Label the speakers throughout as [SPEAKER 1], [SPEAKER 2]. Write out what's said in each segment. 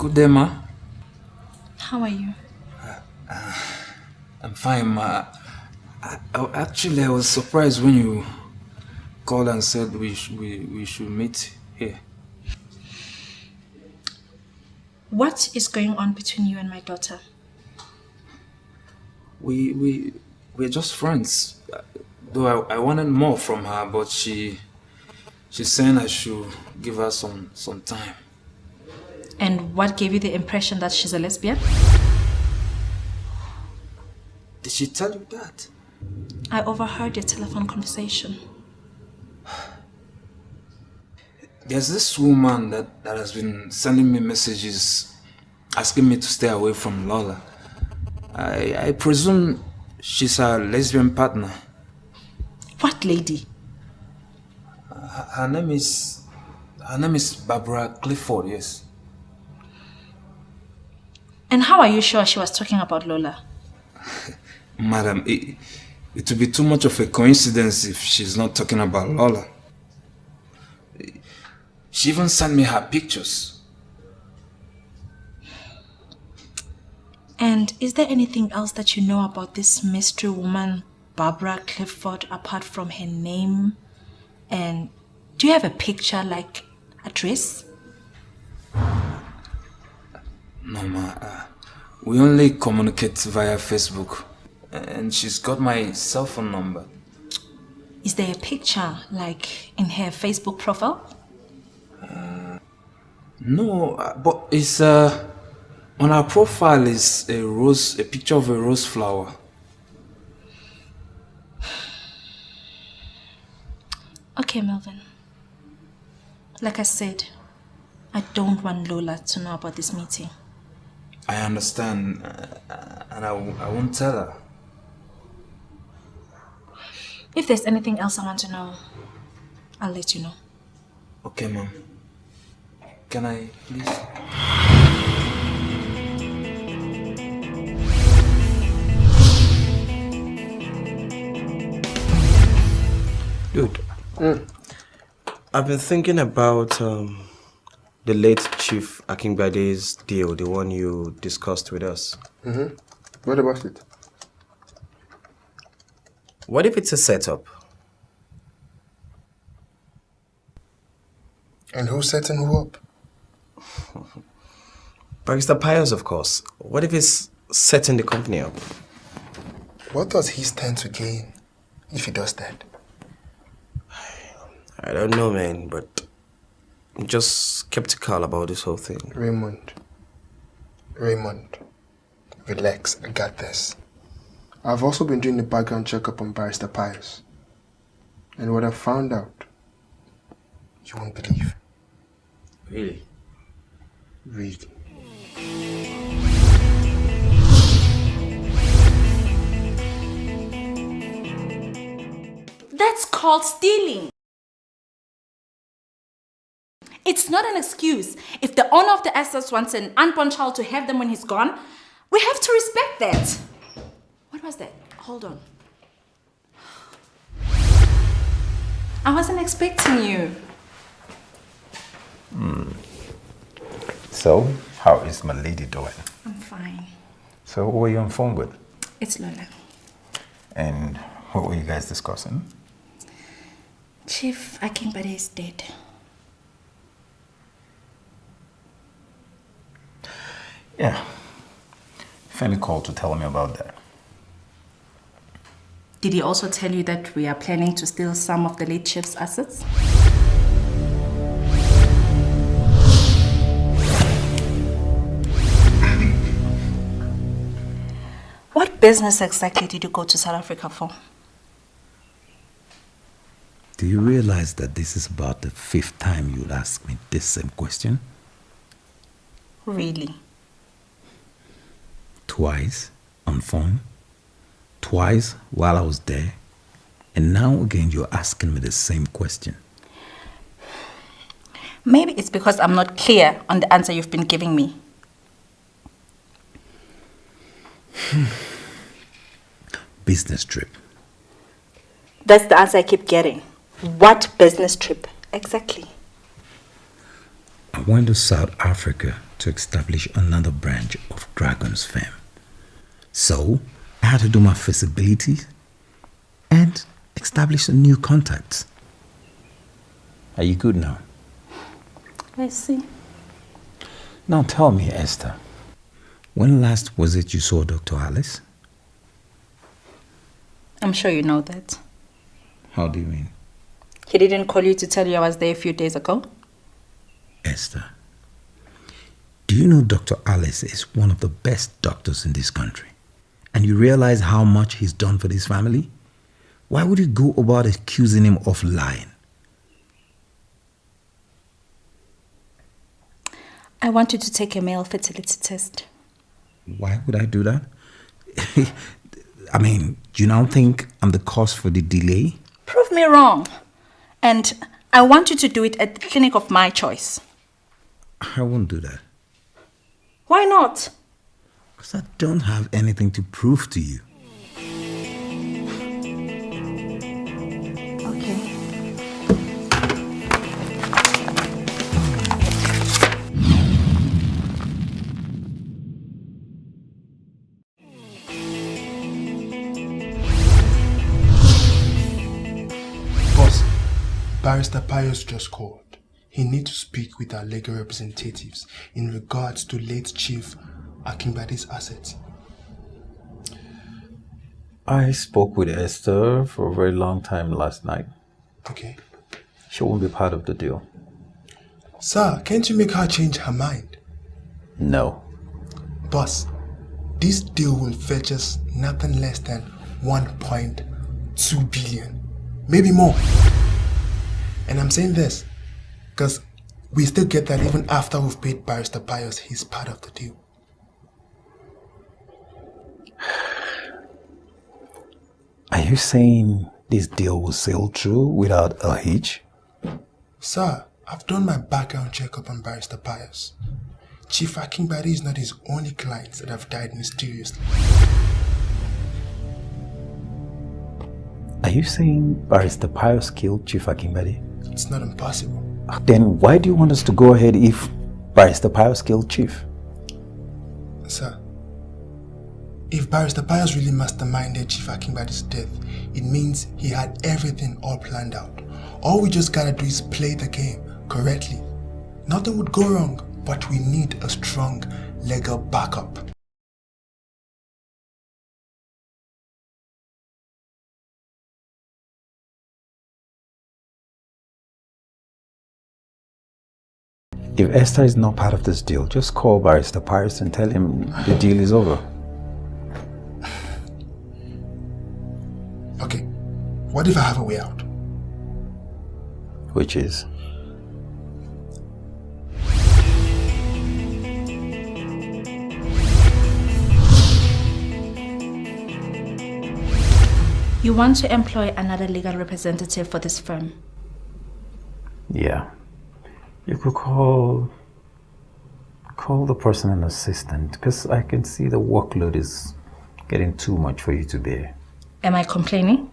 [SPEAKER 1] Good day, ma.
[SPEAKER 2] How are you?
[SPEAKER 1] I'm fine, ma. Actually, I was surprised when you called and said we should meet here.
[SPEAKER 2] What is going on between you and my daughter?
[SPEAKER 1] We're just friends. Though I wanted more from her, but she's saying I should give her some time.
[SPEAKER 2] And what gave you the impression that she's a lesbian?
[SPEAKER 1] Did she tell you that?
[SPEAKER 2] I overheard your telephone conversation.
[SPEAKER 1] There's this woman that has been sending me messages asking me to stay away from Lola. I presume she's her lesbian partner.
[SPEAKER 2] What lady?
[SPEAKER 1] Her name is Barbara Clifford, yes.
[SPEAKER 2] And how are you sure she was talking about Lola?
[SPEAKER 1] Madam, it would be too much of a coincidence if she's not talking about Lola. She even sent me her pictures.
[SPEAKER 2] And is there anything else that you know about this mystery woman, Barbara Clifford, apart from her name? And do you have a picture, like a dress?
[SPEAKER 1] No, ma. We only communicate via Facebook. And she's got my cell phone number.
[SPEAKER 2] Is there a picture, like in her Facebook profile?
[SPEAKER 1] No, but it's on her profile is a picture of a rose flower.
[SPEAKER 2] Okay, Melvin. Like I said, I don't want Lola to know about this meeting.
[SPEAKER 1] I understand, and I won't tell her.
[SPEAKER 2] If there's anything else I want to know, I'll let you know.
[SPEAKER 1] Okay, Mom. Can I please?
[SPEAKER 3] Dude, I've been thinking about the late Chief Akingbade's deal, the one you discussed with us.
[SPEAKER 4] What about it?
[SPEAKER 3] What if it's a setup?
[SPEAKER 4] And who's setting who up?
[SPEAKER 3] Barrister Pius, of course. What if he's setting the company up?
[SPEAKER 4] What does he stand to gain if he does that?
[SPEAKER 3] I don't know, man, but I'm just skeptical about this whole thing.
[SPEAKER 4] Raymond, relax, I got this. I've also been doing the background checkup on Barrister Pius. And what I found out, you won't believe.
[SPEAKER 3] Really?
[SPEAKER 4] Really.
[SPEAKER 5] That's called stealing. It's not an excuse. If the owner of the assets wants an unborn child to have them when he's gone, we have to respect that. What was that? Hold on. I wasn't expecting you.
[SPEAKER 6] So, how is my lady doing?
[SPEAKER 5] I'm fine.
[SPEAKER 6] So, who were you on phone with?
[SPEAKER 5] It's Lola.
[SPEAKER 6] And what were you guys discussing?
[SPEAKER 5] Chief Akingbade's is dead.
[SPEAKER 6] Yeah. Femi called to tell me about that.
[SPEAKER 5] Did he also tell you that we are planning to steal some of the late chief's assets?
[SPEAKER 2] What business exactly did you go to South Africa for?
[SPEAKER 7] Do you realize that this is about the 5th time you'd ask me this same question?
[SPEAKER 2] Really?
[SPEAKER 7] Twice on phone, twice while I was there, and now again you're asking me the same question.
[SPEAKER 2] Maybe it's because I'm not clear on the answer you've been giving me.
[SPEAKER 7] Business trip.
[SPEAKER 2] That's the answer I keep getting. What business trip? Exactly.
[SPEAKER 7] I went to South Africa to establish another branch of Dragon's firm. So I had to do my feasibility and establish a new contacts. Are you good now?
[SPEAKER 5] I see.
[SPEAKER 7] Now tell me, Esther, when last was it you saw Dr. Alice?
[SPEAKER 5] I'm sure you know that.
[SPEAKER 7] How do you mean?
[SPEAKER 5] He didn't call you to tell you I was there a few days ago?
[SPEAKER 7] Esther, do you know Dr. Alice is one of the best doctors in this country? And you realize how much he's done for this family? Why would you go about accusing him of lying?
[SPEAKER 5] I want you to take a male fertility test.
[SPEAKER 7] Why would I do that? I mean, do you now think I'm the cause for the delay?
[SPEAKER 5] Prove me wrong. And I want you to do it at the clinic of my choice.
[SPEAKER 7] I won't do that.
[SPEAKER 5] Why not?
[SPEAKER 7] Because I don't have anything to prove to you.
[SPEAKER 5] Okay.
[SPEAKER 4] Boss, Barrister Pius just called. He needs to speak with our legal representatives in regards to late Chief Akinbade's assets.
[SPEAKER 6] I spoke with Esther for a very long time last night.
[SPEAKER 4] Okay.
[SPEAKER 6] She won't be part of the deal.
[SPEAKER 4] Sir, can't you make her change her mind?
[SPEAKER 6] No.
[SPEAKER 4] Boss, this deal will fetch us nothing less than 1.2 billion. Maybe more. And I'm saying this because we still get that even after we've paid Barrister Pius his part of the deal.
[SPEAKER 6] Are you saying this deal will sail through without a hitch?
[SPEAKER 4] Sir, I've done my background checkup on Barrister Pius. Chief Akinbade is not his only clients that have died mysteriously.
[SPEAKER 6] Are you saying Barrister Pius killed Chief Akinbade?
[SPEAKER 4] It's not impossible.
[SPEAKER 6] Then why do you want us to go ahead if Barrister Pius killed Chief?
[SPEAKER 4] Sir, if Barrister Pius really masterminded Chief Akinbade's death, it means he had everything all planned out. All we just gotta do is play the game correctly. Nothing would go wrong, but we need a strong legal backup.
[SPEAKER 6] If Esther is not part of this deal, just call Barrister Pius and tell him the deal is over.
[SPEAKER 4] Okay, what if I have a way out?
[SPEAKER 6] Which is?
[SPEAKER 5] You want to employ another legal representative for this firm?
[SPEAKER 6] Yeah. You could call the person an assistant, because I can see the workload is getting too much for you to bear.
[SPEAKER 5] Am I complaining?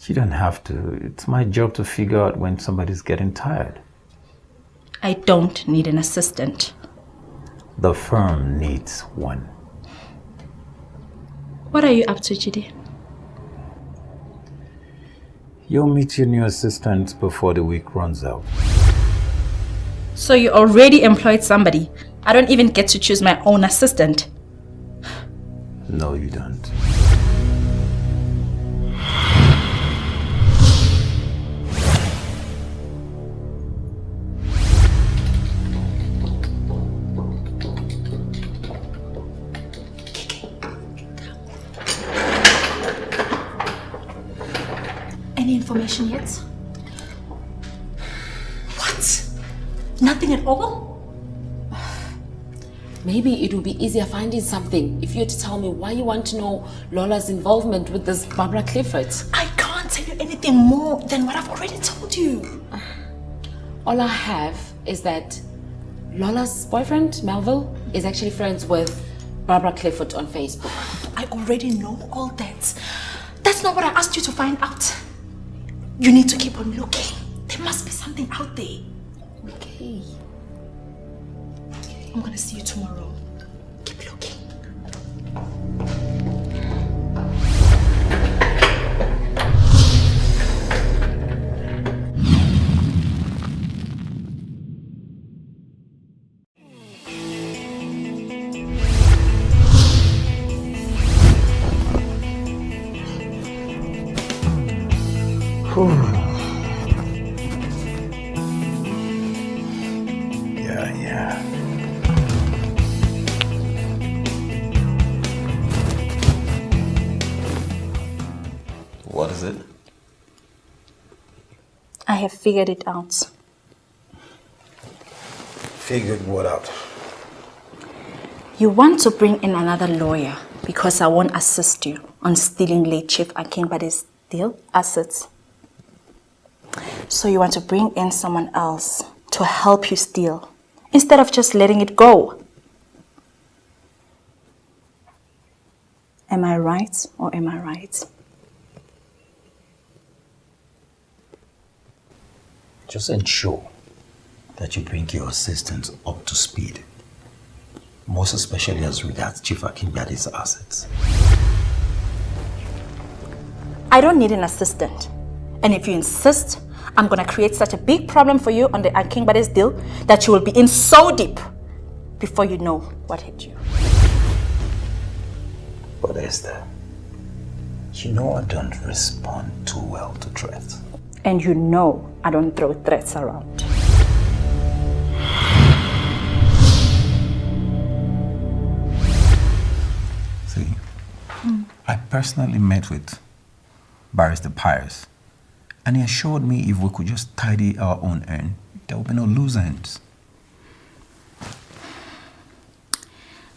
[SPEAKER 6] You don't have to. It's my job to figure out when somebody's getting tired.
[SPEAKER 5] I don't need an assistant.
[SPEAKER 6] The firm needs one.
[SPEAKER 5] What are you up to, Chidi?
[SPEAKER 6] You'll meet your new assistant before the week runs out.
[SPEAKER 5] So you already employed somebody. I don't even get to choose my own assistant.
[SPEAKER 6] No, you don't.
[SPEAKER 5] Any information yet? What? Nothing at all?
[SPEAKER 8] Maybe it will be easier finding something if you were to tell me why you want to know Lola's involvement with this Barbara Clifford.
[SPEAKER 2] I can't tell you anything more than what I've already told you.
[SPEAKER 8] All I have is that Lola's boyfriend, Melville, is actually friends with Barbara Clifford on Facebook.
[SPEAKER 2] I already know all that. That's not what I asked you to find out. You need to keep on looking. There must be something out there.
[SPEAKER 8] Okay.
[SPEAKER 2] I'm gonna see you tomorrow. Keep looking.
[SPEAKER 6] Yeah.
[SPEAKER 3] What is it?
[SPEAKER 2] I have figured it out.
[SPEAKER 3] Figured what out?
[SPEAKER 2] You want to bring in another lawyer because I won't assist you on stealing late Chief Akinbade's deal assets. So you want to bring in someone else to help you steal instead of just letting it go. Am I right or am I right?
[SPEAKER 7] Just ensure that you bring your assistants up to speed, most especially as regards Chief Akinbade's assets.
[SPEAKER 2] I don't need an assistant. And if you insist, I'm gonna create such a big problem for you on the Akinbade's deal that you will be in so deep before you know what hit you.
[SPEAKER 7] But Esther, you know I don't respond too well to threats.
[SPEAKER 2] And you know I don't throw threats around.
[SPEAKER 7] See, I personally met with Barrister Pius, and he assured me if we could just tidy our own end, there will be no loose ends.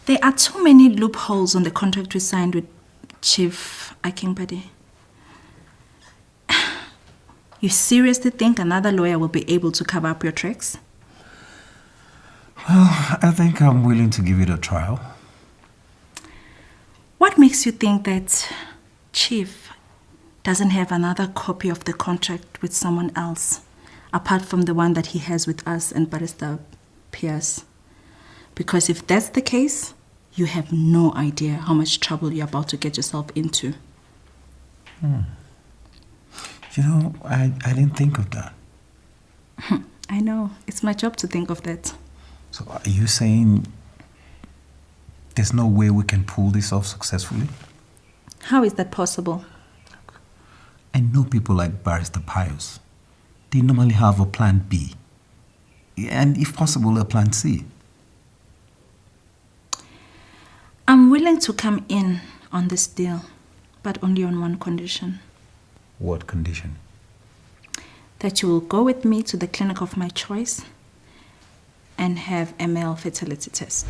[SPEAKER 2] There are too many loopholes on the contract we signed with Chief Akinbade. You seriously think another lawyer will be able to cover up your tracks?
[SPEAKER 7] Well, I think I'm willing to give it a trial.
[SPEAKER 2] What makes you think that Chief doesn't have another copy of the contract with someone else, apart from the one that he has with us and Barrister Pierce? Because if that's the case, you have no idea how much trouble you're about to get yourself into.
[SPEAKER 7] You know, I didn't think of that.
[SPEAKER 2] I know. It's my job to think of that.
[SPEAKER 7] So are you saying there's no way we can pull this off successfully?
[SPEAKER 2] How is that possible?
[SPEAKER 7] I know people like Barrister Pius. They normally have a plan B. And if possible, a plan C.
[SPEAKER 2] I'm willing to come in on this deal, but only on one condition.
[SPEAKER 7] What condition?
[SPEAKER 2] That you will go with me to the clinic of my choice and have a male fertility test.